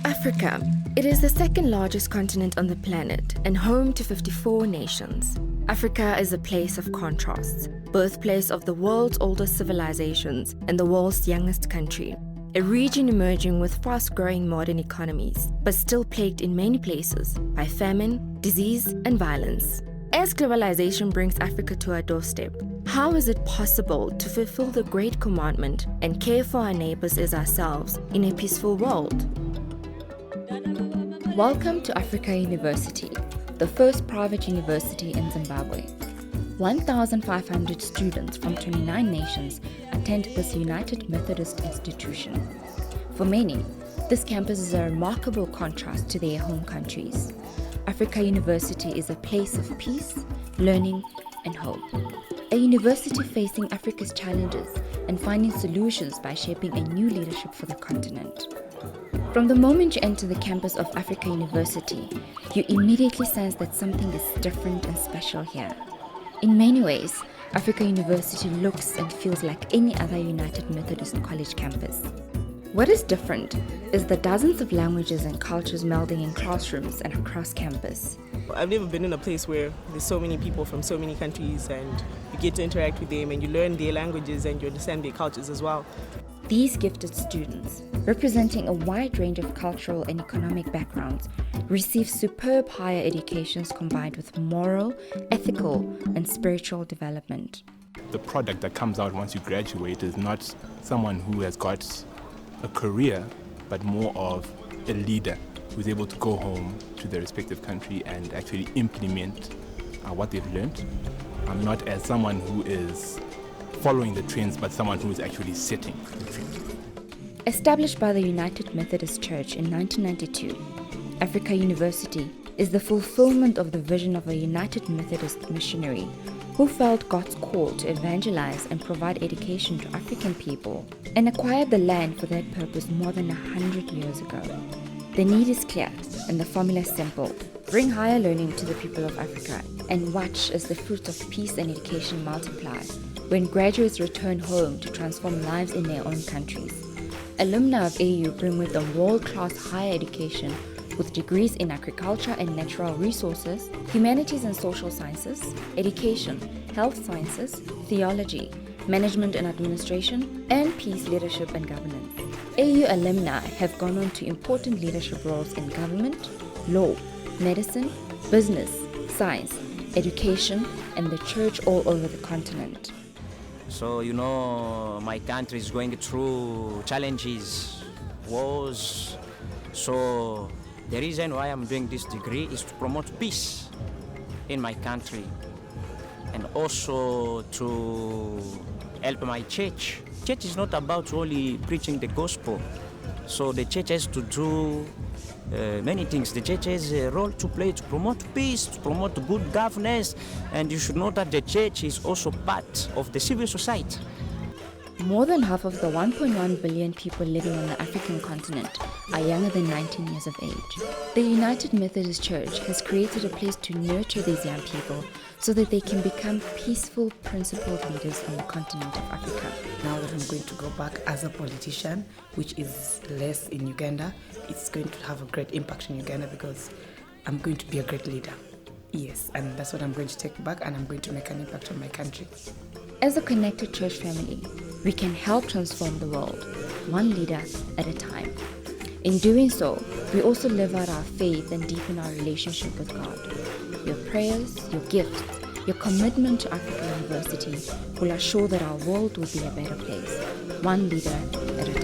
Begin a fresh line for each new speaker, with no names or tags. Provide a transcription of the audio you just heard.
Africa. It is the second largest continent on the planet and home to 54 nations. Africa is a place of contrasts, birthplace of the world's oldest civilizations and the world's youngest country. A region emerging with fast-growing modern economies, but still plagued in many places by famine, disease, and violence. As globalization brings Africa to our doorstep, how is it possible to fulfill the Great Commandment and care for our neighbors as ourselves in a peaceful world? Welcome to Africa University, the first private university in Zimbabwe. 1,500 students from 29 nations attend this United Methodist institution. For many, this campus is a remarkable contrast to their home countries. Africa University is a place of peace, learning, and hope. A university facing Africa's challenges and finding solutions by shaping a new leadership for the continent. From the moment you enter the campus of Africa University, you immediately sense that something is different and special here. In many ways, Africa University looks and feels like any other United Methodist College campus. What is different is the dozens of languages and cultures melding in classrooms and across campus.
I've never been in a place where there's so many people from so many countries and you get to interact with them and you learn their languages and you understand their cultures as well.
These gifted students, representing a wide range of cultural and economic backgrounds, receive superb higher educations combined with moral, ethical, and spiritual development.
The product that comes out once you graduate is not someone who has got a career, but more of a leader who's able to go home to their respective country and actually implement what they've learned. Not as someone who is following the trends, but someone who is actually setting the trends.
Established by the United Methodist Church in 1992, Africa University is the fulfillment of the vision of a United Methodist missionary who felt God's call to evangelize and provide education to African people and acquired the land for that purpose more than 100 years ago. The need is clear and the formula simple. Bring higher learning to the people of Africa and watch as the fruits of peace and education multiply when graduates return home to transform lives in their own countries. Alumni of AU bring with them world-class higher education with degrees in agriculture and natural resources, humanities and social sciences, education, health sciences, theology, management and administration, and peace, leadership and governance. AU alumni have gone on to important leadership roles in government, law, medicine, business, science, education, and the church all over the continent.
So, my country is going through challenges, wars. So, the reason why I'm doing this degree is to promote peace in my country and also to help my church. Church is not about only preaching the gospel. So, the church has to do many things. The church has a role to play to promote peace, to promote good governance, and you should know that the church is also part of the civil society.
More than half of the 1.1 billion people living on the African continent are younger than 19 years of age. The United Methodist Church has created a place to nurture these young people so that they can become peaceful, principled leaders on the continent of Africa.
Now that I'm going to go back as a politician, which is less in Uganda, it's going to have a great impact in Uganda because I'm going to be a great leader. Yes, and that's what I'm going to take back, and I'm going to make an impact on my country.
As a connected church family, we can help transform the world, one leader at a time. In doing so, we also live out our faith and deepen our relationship with God. Your prayers, your gifts, your commitment to Africa University will assure that our world will be a better place, one leader at a time.